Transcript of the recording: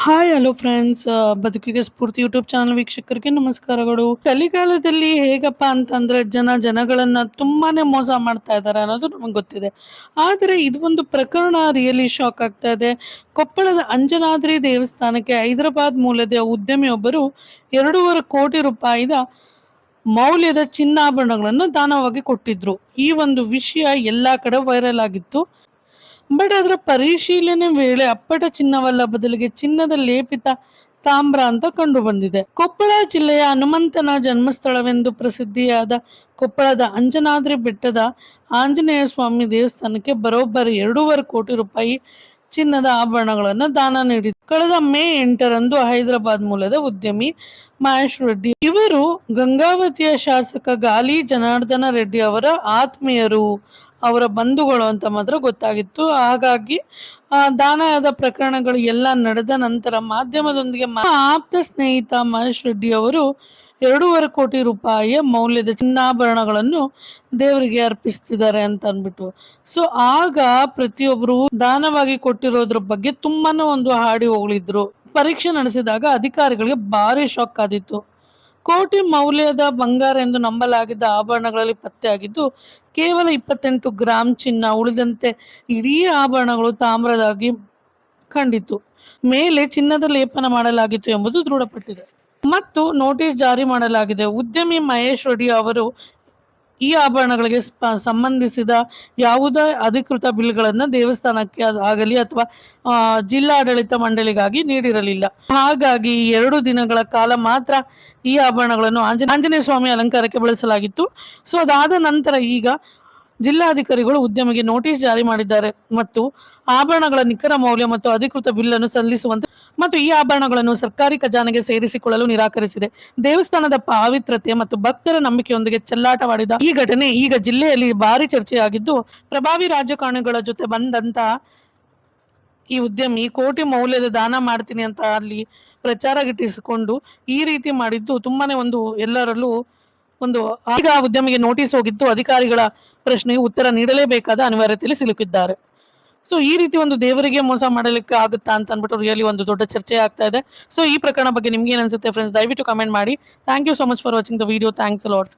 Hi hello friends, ಬದುಕಿಗೆ ಸ್ಫೂರ್ತಿ YouTube channel ವೀಕ್ಷಕರಿಗೆ ನಮಸ್ಕಾರಗಳು. ಕಲಿಕಾಲದಲ್ಲಿ ಹೇಗಪ್ಪ ಅಂತಂದ್ರೆ ಜನಗಳನ್ನ ತುಂಬಾನೇ ಮೋಸ ಮಾಡ್ತಾ ಇದ್ದಾರೆ ಅನ್ನೋದು ನಮಗೆ ಗೊತ್ತಿದೆ. ಆದರೆ ಇದು ಒಂದು ಪ್ರಕರಣ ರಿಯಲಿ ಶಾಕ್ ಆಗ್ತಾ ಇದೆ. ಕೊಪ್ಪಳದ ಅಂಜನಾದ್ರಿ ದೇವಸ್ಥಾನಕ್ಕೆ ಹೈದರಾಬಾದ್ ಮೂಲದ ಉದ್ಯಮಿಯೊಬ್ಬರು 2.5 ಕೋಟಿ ರೂಪಾಯಿದ ಮೌಲ್ಯದ ಚಿನ್ನಾಭರಣಗಳನ್ನು ದಾನವಾಗಿ ಕೊಟ್ಟಿದ್ರು. ಈ ಒಂದು ವಿಷಯ ಎಲ್ಲಾ ಕಡೆ ವೈರಲ್ ಆಗಿತ್ತು. ಬಟ್ ಅದರ ಪರಿಶೀಲನೆ ವೇಳೆ ಅಪ್ಪಟ ಚಿನ್ನವಲ್ಲ, ಬದಲಿಗೆ ಚಿನ್ನದ ಲೇಪಿತ ತಾಮ್ರ ಅಂತ ಕಂಡು ಬಂದಿದೆ. ಕೊಪ್ಪಳ ಜಿಲ್ಲೆಯ ಹನುಮಂತನ ಜನ್ಮಸ್ಥಳವೆಂದು ಪ್ರಸಿದ್ಧಿಯಾದ ಕೊಪ್ಪಳದ ಅಂಜನಾದ್ರಿ ಬೆಟ್ಟದ ಆಂಜನೇಯ ಸ್ವಾಮಿ ದೇವಸ್ಥಾನಕ್ಕೆ ಬರೋಬ್ಬರಿ 2.5 ಕೋಟಿ ರೂಪಾಯಿ ಚಿನ್ನದ ಆಭರಣಗಳನ್ನು ದಾನ ನೀಡಿದೆ. ಕಳೆದ ಮೇ 8ರಂದು ಹೈದರಾಬಾದ್ ಮೂಲದ ಉದ್ಯಮಿ ಮಹೇಶ್ ರೆಡ್ಡಿ ಇವರು ಗಂಗಾವತಿಯ ಶಾಸಕ ಗಾಲಿ ಜನಾರ್ದನ ರೆಡ್ಡಿ ಅವರ ಆತ್ಮೀಯರು, ಅವರ ಬಂಧುಗಳು ಅಂತ ಮಾತ್ರ ಗೊತ್ತಾಗಿತ್ತು. ಹಾಗಾಗಿ ದಾನದ ಪ್ರಕರಣಗಳು ಎಲ್ಲ ನಡೆದ ನಂತರ ಮಾಧ್ಯಮದೊಂದಿಗೆ ಆಪ್ತ ಸ್ನೇಹಿತ ಮಹೇಶ್ ರೆಡ್ಡಿ ಅವರು 2.5 ಕೋಟಿ ರೂಪಾಯಿಯ ಮೌಲ್ಯದ ಚಿನ್ನಾಭರಣಗಳನ್ನು ದೇವರಿಗೆ ಅರ್ಪಿಸ್ತಿದ್ದಾರೆ ಅಂತ ಅಂದ್ಬಿಟ್ಟು. ಸೊ ಆಗ ಪ್ರತಿಯೊಬ್ಬರು ದಾನವಾಗಿ ಕೊಟ್ಟಿರೋದ್ರ ಬಗ್ಗೆ ತುಂಬಾನೇ ಒಂದು ಹಾಡಿ ಹೊಗಳಿದ್ರು. ಪರೀಕ್ಷೆ ನಡೆಸಿದಾಗ ಅಧಿಕಾರಿಗಳಿಗೆ ಭಾರಿ ಶಾಕ್ ಆದಿತ್ತು. ಕೋಟಿ ಮೌಲ್ಯದ ಬಂಗಾರ ಎಂದು ನಂಬಲಾಗಿದ್ದ ಆಭರಣಗಳಲ್ಲಿ ಪತ್ತೆಯಾಗಿದ್ದು ಕೇವಲ 28 ಗ್ರಾಂ ಚಿನ್ನ, ಉಳಿದಂತೆ ಇಡೀ ಆಭರಣಗಳು ತಾಮ್ರದಾಗಿ ಕಂಡಿತು. ಮೇಲೆ ಚಿನ್ನದ ಲೇಪನ ಮಾಡಲಾಗಿತ್ತು ಎಂಬುದು ದೃಢಪಟ್ಟಿದೆ ಮತ್ತು ನೋಟಿಸ್ ಜಾರಿ ಮಾಡಲಾಗಿದೆ. ಉದ್ಯಮಿ ಮಹೇಶ್ ರೆಡ್ಡಿ ಅವರು ಈ ಆಭರಣಗಳಿಗೆ ಸಂಬಂಧಿಸಿದ ಯಾವುದೇ ಅಧಿಕೃತ ಬಿಲ್ಗಳನ್ನು ದೇವಸ್ಥಾನಕ್ಕೆ ಆಗಲಿ ಅಥವಾ ಜಿಲ್ಲಾಡಳಿತ ಮಂಡಳಿಗಾಗಿ ನೀಡಿರಲಿಲ್ಲ. ಹಾಗಾಗಿ 2 ದಿನಗಳ ಕಾಲ ಮಾತ್ರ ಈ ಆಭರಣಗಳನ್ನು ಆಂಜನೇಯ ಸ್ವಾಮಿ ಅಲಂಕಾರಕ್ಕೆ ಬಳಸಲಾಗಿತ್ತು. ಸೊ ಅದಾದ ನಂತರ ಈಗ ಜಿಲ್ಲಾಧಿಕಾರಿಗಳು ಉದ್ಯಮಿಗೆ ನೋಟಿಸ್ ಜಾರಿ ಮಾಡಿದ್ದಾರೆ ಮತ್ತು ಆಭರಣಗಳ ನಿಖರ ಮೌಲ್ಯ ಮತ್ತು ಅಧಿಕೃತ ಬಿಲ್ಲನ್ನು ಸಲ್ಲಿಸುವಂತೆ ಮತ್ತು ಈ ಆಭರಣಗಳನ್ನು ಸರ್ಕಾರಿ ಖಜಾನೆಗೆ ಸೇರಿಸಿಕೊಳ್ಳಲು ನಿರಾಕರಿಸಿದೆ. ದೇವಸ್ಥಾನದ ಪಾವಿತ್ರತೆ ಮತ್ತು ಭಕ್ತರ ನಂಬಿಕೆಯೊಂದಿಗೆ ಚೆಲ್ಲಾಟವಾಡಿದ ಈ ಘಟನೆ ಈಗ ಜಿಲ್ಲೆಯಲ್ಲಿ ಭಾರಿ ಚರ್ಚೆಯಾಗಿದ್ದು, ಪ್ರಭಾವಿ ರಾಜಕಾರಣಿಗಳ ಜೊತೆ ಬಂದಂತ ಈ ಉದ್ಯಮಿ ಕೋಟಿ ಮೌಲ್ಯದ ದಾನ ಮಾಡ್ತೀನಿ ಅಂತ ಅಲ್ಲಿ ಪ್ರಚಾರ ಗಿಟ್ಟಿಸಿಕೊಂಡು ಈ ರೀತಿ ಮಾಡಿದ್ದು ತುಂಬಾನೇ ಒಂದು ಎಲ್ಲರಲ್ಲೂ ಒಂದು ಈಗ ಉದ್ಯಮಿಗೆ ನೋಟಿಸ್ ಹೋಗಿದ್ದು ಅಧಿಕಾರಿಗಳ ಪ್ರಶ್ನೆಗೆ ಉತ್ತರ ನೀಡಲೇಬೇಕಾದ ಅನಿವಾರ್ಯತೆಯಲ್ಲಿ ಸಿಲುಕಿದ್ದಾರೆ. ಸೊ ಈ ರೀತಿ ಒಂದು ದೇವರಿಗೆ ಮೋಸ ಮಾಡಲಿಕ್ಕೆ ಆಗುತ್ತಾ ಅಂತ ಅಂದ್ಬಿಟ್ಟು ರಿಯಲಿ ಒಂದು ದೊಡ್ಡ ಚರ್ಚೆ ಆಗ್ತಾ ಇದೆ. ಸೊ ಈ ಪ್ರಕರಣ ಬಗ್ಗೆ ನಿಮ್ಗೆ ಏನ್ ಅನ್ಸುತ್ತೆ ಫ್ರೆಂಡ್ಸ್, ದಯವಿಟ್ಟು ಕಮೆಂಟ್ ಮಾಡಿ. Thank you so much for watching the video. Thanks a lot.